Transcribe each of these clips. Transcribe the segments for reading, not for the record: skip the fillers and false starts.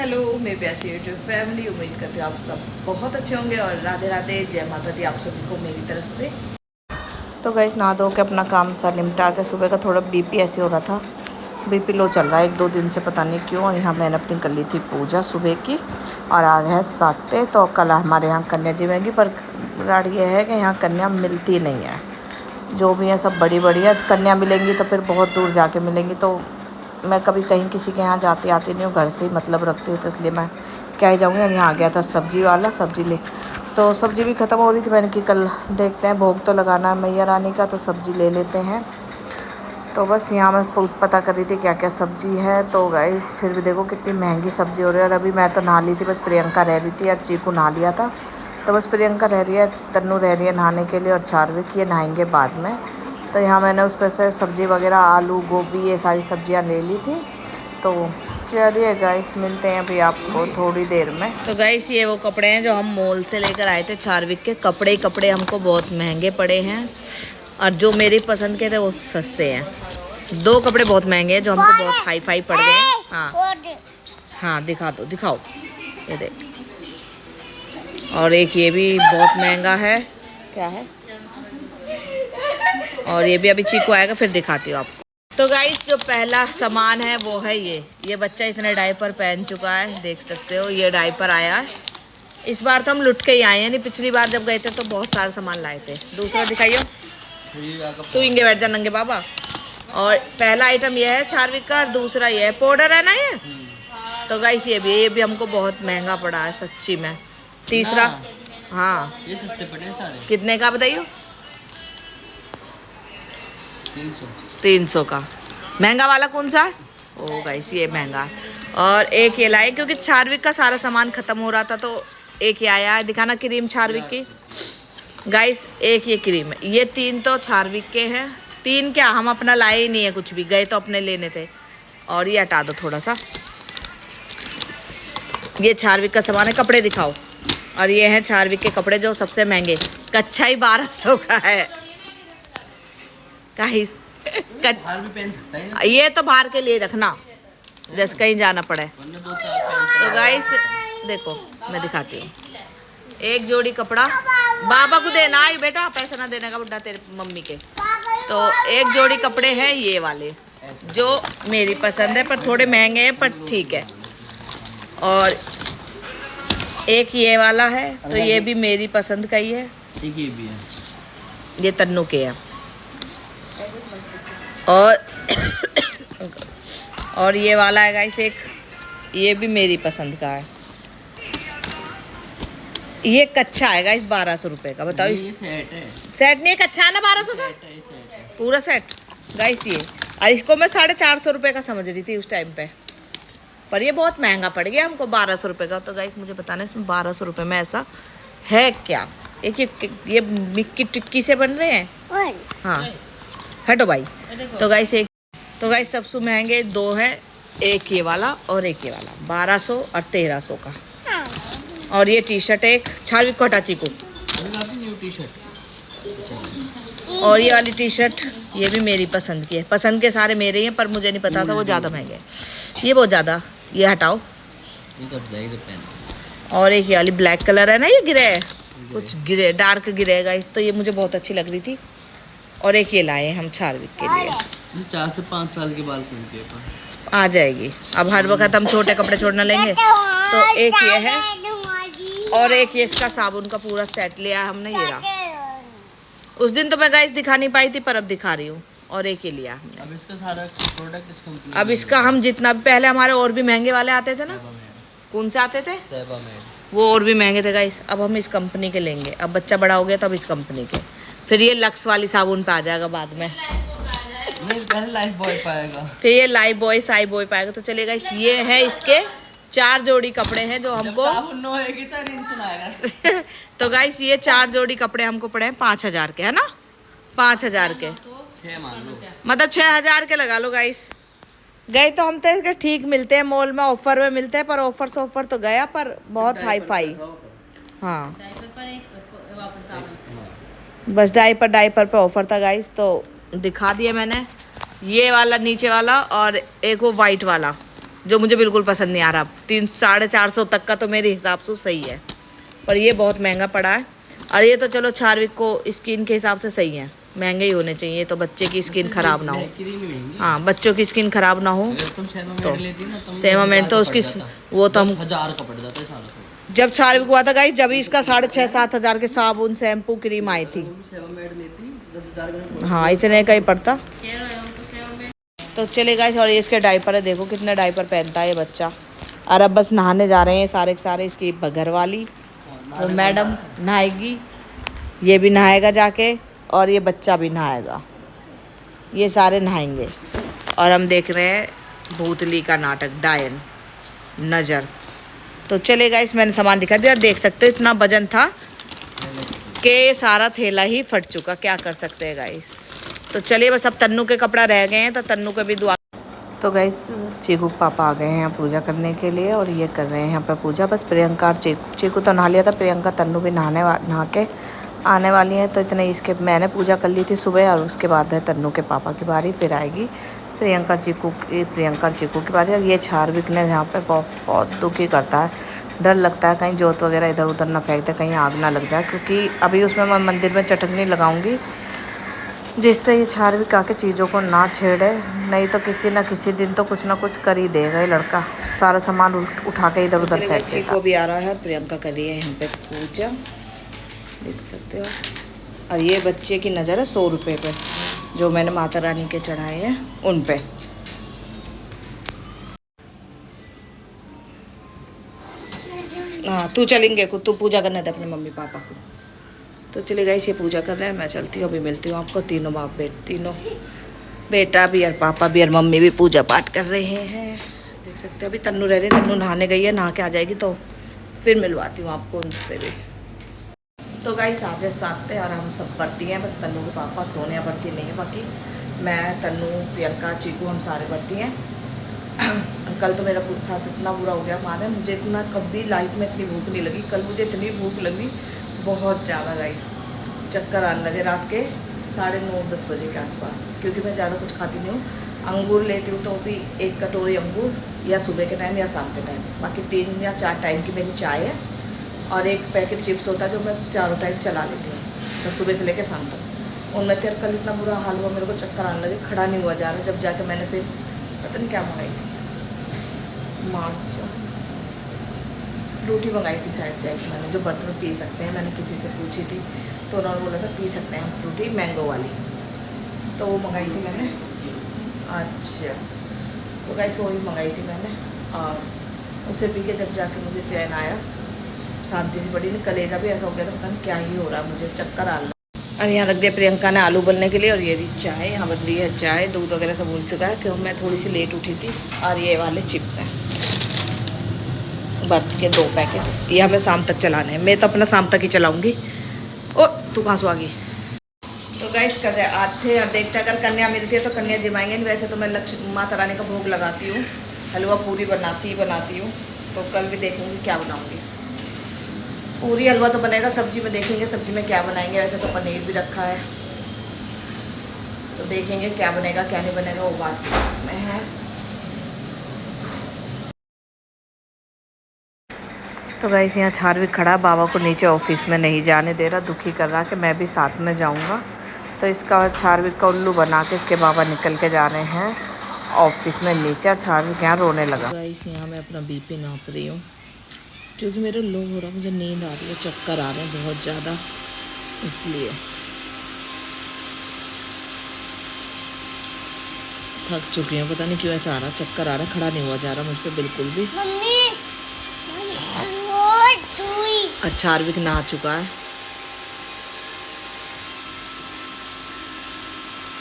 Hello मेरे प्यासी YouTube family, उम्मीद करती हूँ आप सब बहुत अच्छे होंगे और राधे राधे, जय माता दी आप सभी को मेरी तरफ से। तो गाइस नहा धो के अपना काम सा निपटा के सुबह का थोड़ा बीपी ऐसे हो रहा था, बीपी लो चल रहा है 1-2 दिन से, पता नहीं क्यों। और यहाँ मैंने अपनी कर ली थी पूजा सुबह की और आज है 7। तो कल हमारे यहाँ कन्या जीवेंगी, पर राड ये है कि यहाँ कन्या मिलती नहीं है। जो भी है सब बड़ी बड़ी है, कन्या मिलेंगी तो फिर बहुत दूर जाके मिलेंगी। तो मैं कभी कहीं किसी के यहाँ जाती आती नहीं हूँ, घर से ही मतलब रखती हूँ, तो इसलिए मैं क्या ही जाऊँगी। यहाँ आ गया था सब्जी वाला, सब्जी ले, तो सब्जी भी ख़त्म हो रही थी। मैंने कि कल देखते हैं, भोग तो लगाना है मैया रानी का, तो सब्जी ले लेते हैं। तो बस यहाँ मैं पता कर रही थी क्या क्या सब्जी है। तो गाइस फिर भी देखो कितनी महंगी सब्जी हो रही है। और अभी मैं तो नहा ली थी, बस प्रियंका रह रही थी और चीकू नहा लिया था। तो बस प्रियंका रह रही है, तन्नू रह रही है नहाने के लिए, और चारविक ये नहाएंगे बाद में। तो यहाँ मैंने उस पर से सब्ज़ी वगैरह आलू गोभी ये सारी सब्जियाँ ले ली थी। तो चलिए गाइस मिलते हैं अभी आपको थोड़ी देर में। तो गाइस ये वो कपड़े हैं जो हम मॉल से लेकर आए थे, चारविक के कपड़े ही कपड़े हमको बहुत महंगे पड़े हैं, और जो मेरी पसंद के थे वो सस्ते हैं। 2 कपड़े बहुत महंगे हैं जो हमको बहुत हाई फाई पड़ गए। हाँ हाँ दिखा दो, दिखाओ, ये देख। और एक ये भी बहुत महंगा है, क्या है, और ये भी अभी चीकू आएगा फिर दिखाती हूँ आपको। तो गाइस जो पहला सामान है वो है ये बच्चा इतने डायपर पहन चुका है, देख सकते हो। ये डायपर आया है इस बार, तो हम लुट के ही आए हैं, नहीं पिछली बार जब गए थे तो बहुत सारा सामान लाए थे। दूसरा दिखाइयो, तू इंगे बैठ जा नंगे बाबा। और पहला आइटम ये है चारविक का, और दूसरा ये है पाउडर है ना ये। तो गाइस ये भी हमको बहुत महंगा पड़ा है सच्ची में। तीसरा हाँ ये सस्ते पड़े सारे। कितने का बताइयो? 300 का। महंगा वाला कौन सा है? ओ गाइस ये महंगा है। और एक ये लाए क्योंकि चारविक का सारा सामान खत्म हो रहा था, तो एक ये आया है। दिखाना क्रीम चारविक की गाइस, एक ये क्रीम है। ये 3 तो चारविक के हैं। 3 क्या, हम अपना लाए ही नहीं है कुछ भी, गए तो अपने लेने थे। और ये हटा दो थोड़ा सा, ये चारविक का सामान है। कपड़े दिखाओ। और ये हैं चारविक के कपड़े जो सबसे महंगे, कच्छा ही 1200 का है गाइस। बाहर भी पहन सकता है ना? ये तो बाहर के लिए रखना जैसे कहीं जाना पड़े। तो गाइस देखो मैं दिखाती हूँ, एक जोड़ी कपड़ा बाबा को देना आई बेटा, पैसा ना देने का बुड्ढा तेरे मम्मी के। तो एक जोड़ी कपड़े हैं ये वाले जो मेरी पसंद है, पर थोड़े महंगे हैं पर ठीक है। और एक ये वाला है, तो ये भी मेरी पसंद का ही है। ये भी है, ये तन्नू के है। और ये वाला है गाइस एक, ये भी मेरी पसंद का है। ये कच्चा है गाइस 1200 रुपए का। बताओ, ये सेट है। सेट नहीं है, कच्चा है ना 1200 का पूरा सेट गाइस ये। और इसको मैं 450 रुपए का समझ रही थी उस टाइम पे, पर ये बहुत महंगा पड़ गया हमको 1200 रुपए का। तो गाइस मुझे बताना इसमें 1200 रुपए में ऐसा है क्या? एक ये मिक्की टिक्की से बन रहे हैं। हाँ हटो भाई। तो गाइस सबसे महंगे 2 हैं, एक ये वाला और एक ये वाला, 1200 और 1300 का। और ये टी शर्ट एक चारविक को हटाची को, न्यू टी शर्ट। और ये वाली टी शर्ट ये भी मेरी पसंद की है। पसंद के सारे मेरे ही हैं, पर मुझे नहीं पता था वो ज़्यादा महंगे, ये बहुत ज़्यादा। ये हटाओ। और एक ये वाली ब्लैक कलर है ना, ये ग्रे है, कुछ ग्रे डार्क ग्रे गाइस, तो ये मुझे बहुत अच्छी लग रही थी। और एक ये लाए हम चारविक के लिए। 4 से 5 साल के बाल आ जाएगी, अब हर वक्त हम छोटे कपड़े छोड़ना लेंगे। तो एक ये है, और एक ये इसका साबुन का पूरा सेट लिया है हमने, ये रहा। उस दिन तो मैं गाइस दिखा नहीं पाई थी, पर अब दिखा रही हूँ। और एक ये लिया हमने। अब इसका सारा प्रोडक्ट इस कंपनी, अब इसका हम जितना भी, पहले हमारे और भी महंगे वाले आते थे ना, कौन से आते थे, वो और भी महंगे थे गाइस। अब हम इस कंपनी के लेंगे, अब बच्चा बड़ा हो गया तो अब इस कंपनी के। फिर ये लक्स वाली साबुन पे आ जाएगा बाद में, नहीं पहले लाइफ बॉय पाएगा, फिर ये लाइफ बॉय साई बॉय पाएगा। तो चलेगा। ये है इसके 4 जोड़ी कपड़े हैं जो हमको तो गाइस ये 4 जोड़ी कपड़े हमको पड़े हैं 5000 के, है ना, 5000 के, 6 मान लो, मतलब 6000 के लगा लो गाइस। गए तो हम तो ठीक मिलते हैं मॉल में, ऑफर में मिलते हैं, पर ऑफर से ऑफर तो गया, पर बहुत हाई फाई। हाँ बस डायपर पे ऑफर था गाइस, तो दिखा दिया मैंने। ये वाला नीचे वाला, और एक वो वाइट वाला, जो मुझे बिल्कुल पसंद नहीं आ रहा। 300-450 तक का तो मेरे हिसाब से सही है, पर ये बहुत महंगा पड़ा है। और ये तो चलो चार्विक को स्किन के हिसाब से सही है, महंगे ही होने चाहिए तो बच्चे की स्किन खराब ना हो। हाँ, बच्चों की स्किन खराब ना हो। तुम तो लेती ना, सेमामेंट तो उसकी वो तो हम 10,000 का पड़ जाता है सालों से। जब चार्विक हुआ था गाइस, जब इसका 6,500-7 हज़ार के साबुन शैम्पू क्रीम आई थी। लेती 10,000 हाँ, इतने का ही पड़ता। तो चले गाइस, और ये इसके डायपर है, देखो कितने डायपर पहनता है ये बच्चा। और अब बस नहाने जा रहे हैं सारे के सारे इसकी घर वाली और मैडम नहाएगी, ये भी नहाएगा जाके, और ये बच्चा भी नहाएगा, ये सारे नहाएंगे। और हम देख रहे हैं भूतली का नाटक डायन नज़र। तो चले गाइस, मैंने सामान दिखा दिया, और देख सकते हो इतना वजन था कि सारा थैला ही फट चुका। क्या कर सकते हैं गाइस। तो चलिए, बस अब तन्नू के कपड़ा रह गए हैं, तो तन्नू के भी दुआ। तो गाइस, चीकू पापा आ गए हैं पूजा करने के लिए, और ये कर रहे हैं यहाँ पर पूजा। बस प्रियंका और चीकू तो नहा लिया था, प्रियंका तन्नू भी नहा के आने वाली हैं। तो इतने इसके मैंने पूजा कर ली थी सुबह, और उसके बाद है तन्नू के पापा की बारी, फिर आएगी प्रियंका चीकू की बारी। और ये चार्विक ने यहाँ पे बहुत दुखी करता है, डर लगता है कहीं जोत वगैरह इधर उधर ना फेंक दे, कहीं आग ना लग जाए, क्योंकि अभी उसमें मैं मंदिर में चटकनी लगाऊंगी जिससे ये चार्विक आके चीज़ों को ना छेड़े, नहीं तो किसी ना किसी दिन तो कुछ ना कुछ कर ही देगा ये लड़का, सारा सामान उठा के इधर उधर फेंक देगा। को भी आ रहा है और प्रियंका कर रही है यहाँ पे पूजा, देख सकते हो। और ये बच्चे की नज़र है 100 रुपये पे, जो मैंने माता रानी के चढ़ाए हैं उन पे। हाँ, तू चलेंगे तू पूजा करने दे अपने मम्मी पापा को। तो चले गए, ये पूजा कर रहे हैं, मैं चलती हूँ, अभी मिलती हूँ आपको। तीनों बेटा भी और पापा भी और मम्मी भी पूजा पाठ कर रहे हैं, देख सकते हैं। अभी तन्नू रह रही, तन्नू नहाने गई है, नहा के आ जाएगी तो फिर मिलवाती हूँ आपको उनसे भी। तो गाइस, आज 7 और हम सब बढ़ती हैं, बस तन्नू के पापा सोनिया बढ़ती नहीं है, बाकी मैं तन्नू प्रियंका चीकू हम सारे बढ़ती हैं। कल तो मेरा साथ इतना बुरा हो गया माने, मुझे इतना कभी लाइफ में इतनी भूख नहीं लगी। कल मुझे इतनी भूख लगी बहुत ज़्यादा गाइस, चक्कर आने लगे रात के 9:30-10 बजे के आसपास, क्योंकि मैं ज़्यादा कुछ खाती नहीं हूँ। अंगूर लेती हूँ तो भी 1 कटोरी अंगूर, या सुबह के टाइम या शाम के टाइम, बाकी 3 या 4 टाइम की मेरी चाय है, और 1 पैकेट चिप्स होता है जो मैं चारों टाइम चला लेती हूँ, तो सुबह से लेकर शाम तक। उनमें फिर कल इतना बुरा हाल हुआ, मेरे को चक्कर आने लगे, खड़ा नहीं हुआ जा रहा। जब जाके मैंने फिर पता नहीं क्या मंगाई थी, मार्च फ्रूटी मंगाई थी शायद गैस मैंने, जो बर्तन में पी सकते हैं। मैंने किसी से पूछी थी तो उन्होंने बोला था पी सकते हैं हम फ्रूटी, मैंगो वाली, तो वो मंगाई थी मैंने। अच्छा, तो गैस वही मंगाई थी मैंने, और उसे पी के जब जाके मुझे चैन आया, शांति से पड़ी नहीं। कलेजा भी ऐसा हो गया था, पता नहीं क्या ही हो रहा है मुझे, चक्कर आ रहा। और यहाँ रख दिया प्रियंका ने आलू उबलने के लिए, और ये चाय यहाँ बन रही है, चाय दूध वगैरह सब उल चुका है, क्योंकि मैं थोड़ी सी लेट उठी थी। और ये वाले चिप्स हैं बर्थ के 2 पैकेट, ये हमें शाम तक चलाने हैं, मैं तो अपना शाम तक ही चलाऊंगी। ओ तू कहाँ से आ गई। तो गाइस कर रहे आज थे, और देखते अगर कन्या मिलती है तो कन्या जिमाएंगे नहीं। वैसे तो मैं लक्ष्मी माता रानी का भोग लगाती हूँ, हलवा पूरी बनाती हूँ, तो कल भी देखूँगी क्या बनाऊँगी। पूरी हलवा तो बनेगा, सब्जी में देखेंगे सब्जी में क्या बनाएंगे। वैसे तो पनीर भी रखा है, तो देखेंगे क्या बनेगा क्या नहीं बनेगा, वो बात में है। तो गाइस, यहाँ चार्विक खड़ा, बाबा को नीचे ऑफिस में नहीं जाने दे रहा, दुखी कर रहा कि मैं भी साथ में जाऊँगा। तो इसका चार्विक का उल्लू बना के इसके बाबा निकल के जा रहे हैं ऑफिस में नीचे, और चार्विक यहाँ रोने लगा। गाइस, यहाँ मैं अपना BP नाप रही हूँ, क्योंकि मेरा लो हो रहा, मुझे नींद आ रही है, चक्कर आ रहे हैं बहुत ज़्यादा, इसलिए थक चुकी हूँ। पता नहीं क्यों ऐसा आ रहा, चक्कर आ रहा, खड़ा नहीं हुआ जा रहा मुझ पर बिल्कुल भी। और चार्विक नहा चुका है।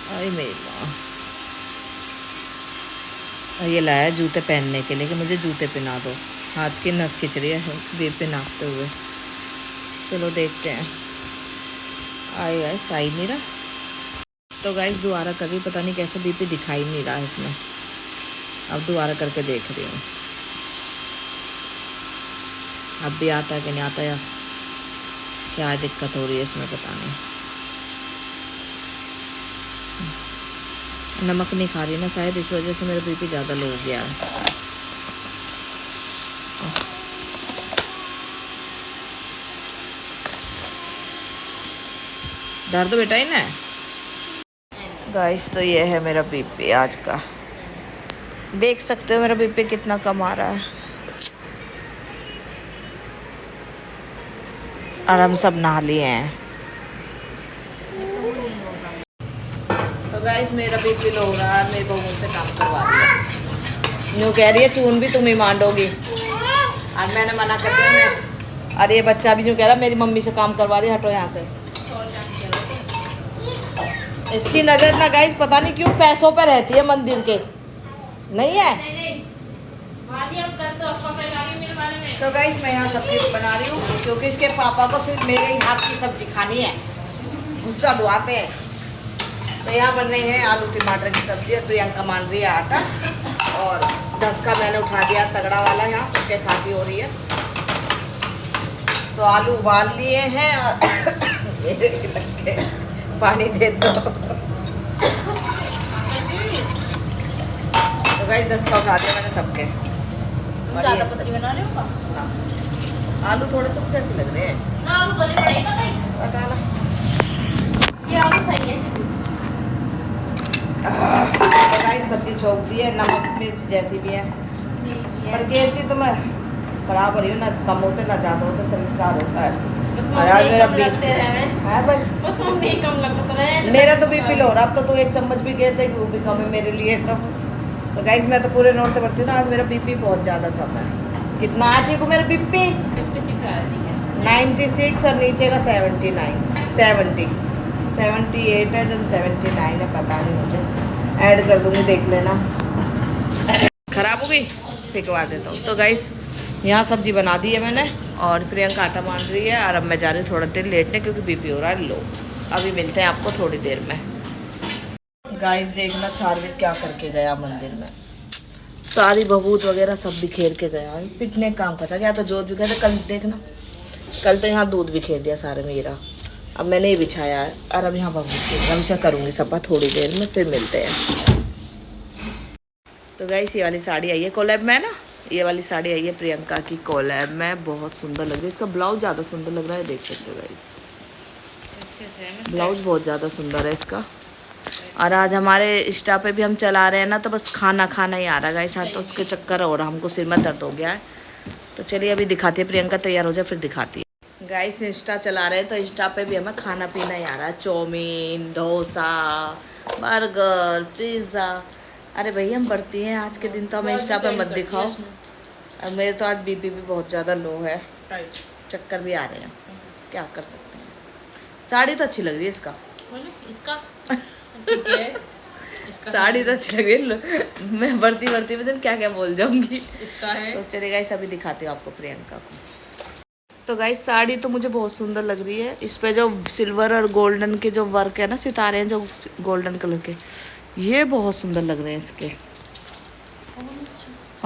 अरे मेरी माँ, और ये लाया जूते पहनने के लिए कि मुझे जूते पहना दो, हाथ की नस खिंच रही है BP नापते हुए। चलो देखते हैं, आए सही नहीं रहा। तो गाइस दोबारा कर रही, पता नहीं कैसे BP दिखाई नहीं रहा है इसमें, अब दोबारा करके देख रही हूँ अब भी आता है कि नहीं आता, या क्या दिक्कत हो रही है इसमें पता नहीं। नमक नहीं खा रही ना शायद, इस वजह से मेरा BP ज़्यादा लो हो गया है। धर दो बेटा ही ना। गाइस तो ये है मेरा बीपी आज का, देख सकते हो मेरा बीपी कितना कम आ रहा है। और हम सब नहा लिए हैं। तो गाइस मेरा बीपी लो हो रहा है, मेरे को मुझसे काम करवा दिया। यूँ कह रही है चून भी तुम ही मांडोगी, और मैंने मना कर दिया। मैं और ये बच्चा भी यूँ कह रहा मेरी मम्मी से काम करवा रही, हटो यहाँ से। इसकी नज़र ना गाइस पता नहीं क्यों पैसों पे रहती है, मंदिर के नहीं है। तो गाइस मैं यहाँ सब्जी बना रही हूँ क्योंकि इसके पापा को सिर्फ मेरे ही हाथ की सब्जी खानी है, गुस्सा दुआते हैं। तो यहाँ बन रही है आलू टमाटर की सब्जी, और प्रियंका मान रही है आटा, और 10 का मैंने उठा दिया तगड़ा वाला, यहाँ सबके खांसी हो रही है। तो आलू उबाल लिए हैं और मेरे लगे पानी दे दो। तो गाइस 10 का उठा दिया मैंने सबके। ज़्यादा पतली बना रहे हो का? हाँ। आलू थोड़े से कुछ ऐसे लग रहे हैं ना, आलू गले पड़ेगा भाई। पता ना। ये आलू सही है। तो गाइस सब्जी छोक दी है, नमक मिर्च जैसी भी है, पर कहती तो मैं बराबर ही हूँ, ना कम होते ना ज़्यादा होते, सब मिक्सार होता है। और आज मेरा बीपी है भाई, बस मम्मी कम लगता है। मेरा तो बीपी लो रहा। अब तो 1 चम्मच भी गए थे, वो भी कम है मेरे लिए। तो गाइस मैं तो पूरे नोट से पढ़ती हूँ ना। आज मेरा बीपी बहुत ज़्यादा कम है। कितना आज को मेरा बीपी 96 और नीचे का 79 70 78 है, जब 79 है पता नहीं, मुझे ऐड कर दूँगी देख लेना। खराब हो गई, फेंकवा देता हूँ। तो गाइस यहाँ सब्जी बना दी है मैंने, और प्रियंका आटा मान रही है, और अब मैं जा रही हूँ थोड़ा देर लेटने क्योंकि बीपी हो रहा है लो। अभी मिलते हैं आपको थोड़ी देर में। गाइस देखना चार्विक क्या करके गया मंदिर में, सारी भभूत वगैरह सब बिखेर के गया। पिटने का काम करता, क्या तो जोत भी कहते। कल देखना, कल तो यहाँ दूध बिखेर दिया सारे मेरा। अब मैंने ये बिछाया है, और अब यहाँ भभूत हम से करूँगी सपा थोड़ी देर में, फिर मिलते हैं। तो गाइस ये वाली साड़ी आई है कोलैब में ना, ये वाली साड़ी आई है प्रियंका की कोलैब में, बहुत सुंदर लग रही है। इसका ब्लाउज ज़्यादा सुंदर लग रहा है, देख सकते हो गाइस, ब्लाउज बहुत ज़्यादा सुंदर है इसका। और आज हमारे इंस्टा पे भी हम चला रहे हैं ना, तो बस खाना खाना ही आ रहा है गाइस, तो उसके चक्कर हो रहा, हमको सिर में दर्द हो गया है। तो चलिए अभी दिखाती है, प्रियंका तैयार हो जाए फिर दिखाती है। गाइस इंस्टा चला रहे हैं तो इंस्टा पे भी हमें खाना पीना ही आ रहा है, चाउमीन, डोसा, बर्गर, पिज़्ज़ा। अरे भाई हम बढ़ती हैं, आज के दिन तो हमें इंस्टा पे मत दिखाओ। और मेरे तो आज बीपी भी बहुत ज़्यादा लो है, चक्कर भी आ रहे हैं, क्या कर सकते हैं। साड़ी तो अच्छी लग रही है इसका ठीक है, साड़ी तो अच्छी लग रही है। मैं बढ़ती बढ़ती में क्या क्या बोल जाऊंगी। इसका है। तो चलिए गाइस अभी दिखाती हूँ आपको प्रियंका को। तो गाइस साड़ी तो मुझे बहुत सुंदर लग रही है, इस पे जो सिल्वर और गोल्डन के जो वर्क है ना, सितारे हैं जो गोल्डन कलर के, ये बहुत सुंदर लग रहे हैं इसके।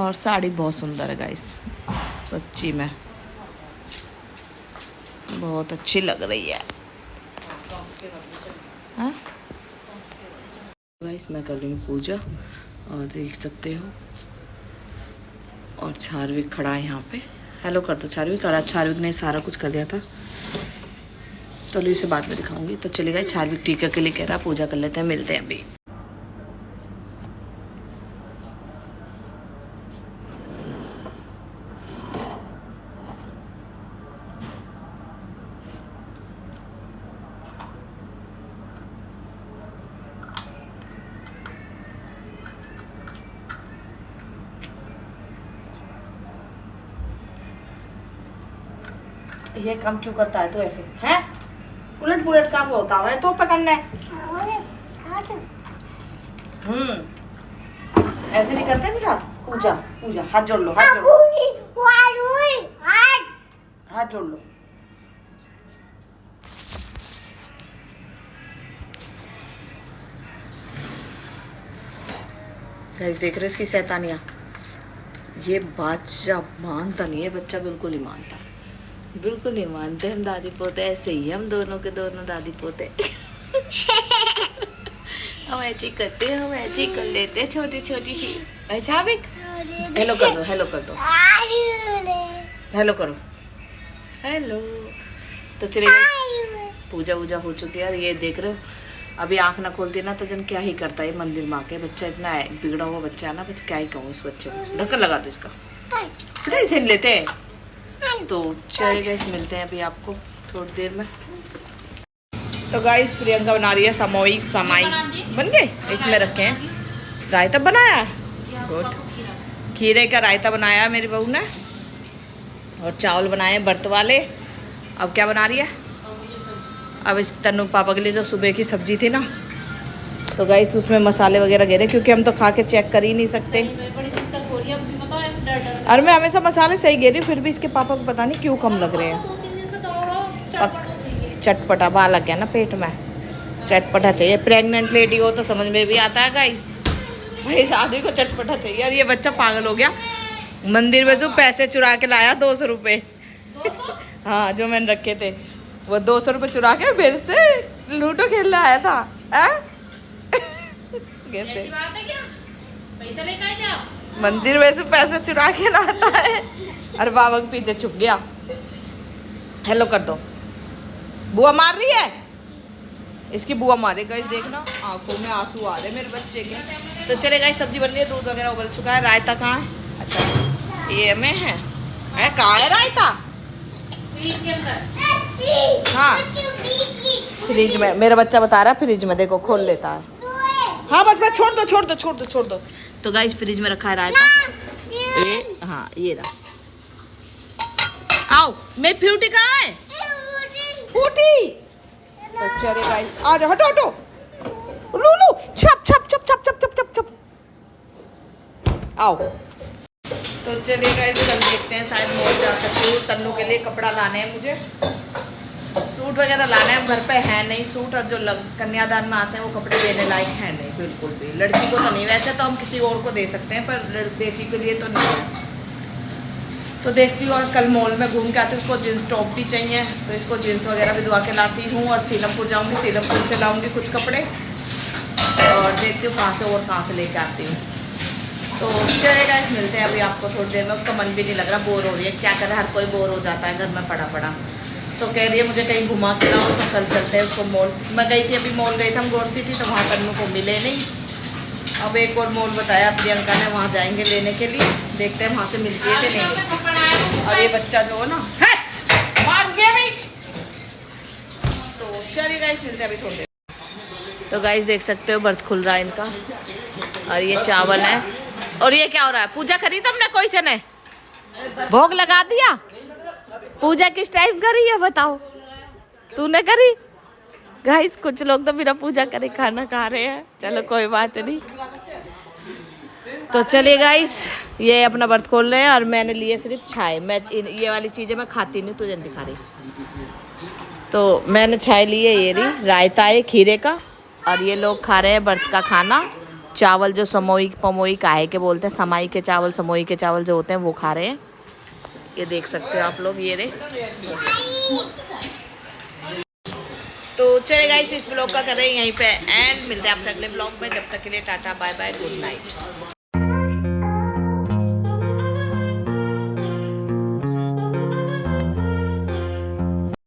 और साड़ी बहुत सुंदर है गाइस, सच्ची में बहुत अच्छी लग रही है। हाँ गाइस मैं कर रही हूँ पूजा, और देख सकते हो, और चार्विक खड़ा है यहाँ पे। हेलो कर दो चार्विक, और चार्विक ने सारा कुछ कर दिया था, चलो इसे बाद में दिखाऊंगी। तो चलिए गाइस चार्विक टीका के लिए कह रहा, पूजा कर लेते हैं, मिलते हैं अभी। ये काम क्यों करता है तो ऐसे हैं, उलट पुलट काम होता है तो पकड़ना है। ऐसे नहीं करते बेटा, पूजा पूजा, हाथ जोड़ लो, हाथ जोड़ लो, हाथ जोड़ लो। गाइस देख रहे हो इसकी शैतानियाँ, ये बच्चा मानता नहीं है, बच्चा बिल्कुल ही मानता, बिल्कुल नहीं मानते हम दादी पोते, ऐसे ही हम दोनों के दोनों दादी पोते। हम ऐसे करते हैं, हम ऐसे कर लेते हैं, छोटी छोटी सी। अच्छा बिक, हेलो कर दो, हेलो कर दो, हेलो करो, हेलो। तो चलिए पूजा वूजा हो चुकी है। और ये देख रहे हो अभी आँख ना खोलती ना तो जन क्या ही करता है मंदिर में आके। बच्चा इतना है बिगड़ा हुआ बच्चा है ना, बस क्या ही कहूँ इस बच्चे को। ढक्कन लगा दो इसका, फिर इसे लेते हैं। तो चलिए गाइस मिलते हैं अभी आपको थोड़ी देर में। तो गाइस प्रियंका बना रही है समोई समाई। बन गए, इसमें रखे हैं। रायता बनाया, गुड। खीरे का रायता बनाया मेरी बहू ने, और चावल बनाए बर्त वाले। अब क्या बना रही है? अब इस तन्नू पापा के लिए जो सुबह की सब्जी थी ना, तो गाइस उसमें मसाले वगैरह गिरे, क्योंकि हम तो खा के चेक कर ही नहीं सकते। और मैं हमेशा मसाले सही गिरी, फिर भी इसके पापा को पता नहीं क्यों कम लग रहे हैं। चटपटा बा लग गया ना पेट में, चटपटा चाहिए। प्रेग्नेंट लेडी हो तो समझ में भी आता है गाइस, भाई शादी को चटपटा चाहिए। और ये बच्चा पागल हो गया, मंदिर में से पैसे चुरा के लाया 200 रुपये। हाँ जो मैंने रखे थे वो 200 रुपये चुरा के मेरे से लूडो खेलने आया था। कैसे मंदिर में से पैसे चुरा के लाता है और बाबा के पीछे छुप गया। हेलो कर दो, बुआ मार रही है, इसकी बुआ मारे गाइस। देखना आंखों में आंसू आ रहे मेरे बच्चे के। तो चले गाइस सब्जी बन रही है, दूध वगैरह उबल चुका है। रायता कहाँ है? अच्छा ये में है, कहाँ है रायता? हाँ फ्रिज में, मेरा बच्चा बता रहा है फ्रिज में, देखो खोल लेता है। हाँ बस बस छोड़ दो छोड़ दो छोड़ दो छोड़ दो। तो गाइस फ्रिज में रखा है रायता। ये हाँ ये रहा। आओ मेरी फ्रूटी कहाँ है? फ्रूटी। तो चले गाइस आ जाओ, हटो हटो लूलू, छप छप छप छप छप छप छप छप। आओ तो चलिए गाइस कल देखते हैं, शायद मॉल जा सकती हूँ। तन्नू के लिए कपड़ा लाने हैं मुझे, सूट वगैरह लाना है। घर पे है नहीं सूट, और जो कन्यादान में आते हैं वो कपड़े देने लायक है नहीं बिल्कुल भी। लड़की को तो नहीं, वैसे तो हम किसी और को दे सकते हैं पर बेटी के लिए तो नहीं है। तो देखती हूँ, और कल मॉल में घूम के आती हूँ। उसको जीन्स टॉप भी चाहिए, तो इसको जीन्स वगैरह भी धुआ के लाती हूँ। और सीलमपुर जाऊँगी, सीलमपुर से लाऊँगी कुछ कपड़े, और देखती हूँ कहाँ से और कहाँ से लेके आती हूँ। तो चलेगा इस मिलते हैं अभी आपको थोड़ी देर में। उसका मन भी नहीं लग रहा, बोर हो रही है। क्या करे, हर कोई बोर हो जाता है घर में पड़ा पड़ा। तो कह रही है मुझे कहीं घुमा के लाओ, तो कल चलते हैं उसको मॉल। मैं गई थी अभी मॉल गई थी हम गोर सिटी, तो वहाँ तन्नू को मिले नहीं। अब एक और मॉल बताया प्रियंका ने, वहाँ जाएंगे लेने के लिए। देखते हैं वहाँ से मिलती है कि नहीं मिलती। और ये बच्चा जो है ना मार गया भाई। तो चलिए गाइस मिलते हैं अभी थोड़ी देर। तो गाइस देख सकते हो बर्थ खुल रहा है इनका, और ये चावल है। और ये क्या हो रहा है? पूजा करी तुमने कोई से ने? भोग लगा दिया? पूजा किस टाइम करी है बताओ? तूने करी? गाइस कुछ लोग तो बिना पूजा करे खाना खा रहे हैं, चलो कोई बात नहीं। तो चलिए गाइस ये अपना व्रत खोल रहे हैं, और मैंने लिए सिर्फ छाए। मैं ये वाली चीज़ें मैं खाती नहीं, तुझे दिखा रही। तो मैंने छाए लिए, ये रही रायता है खीरे का, और ये लोग खा रहे हैं व्रत का खाना। चावल जो समोई पमोई काहे के बोलते हैं, समाई के चावल समोई के चावल जो होते हैं वो खा रहे हैं। ये देख सकते हो आप लोग, ये रे। तो चले गाइस इस ब्लॉग का कर रहे हैं यहीं पे एंड। मिलते हैं आपसे अगले ब्लॉग में, जब तक के लिए tata bye bye good night.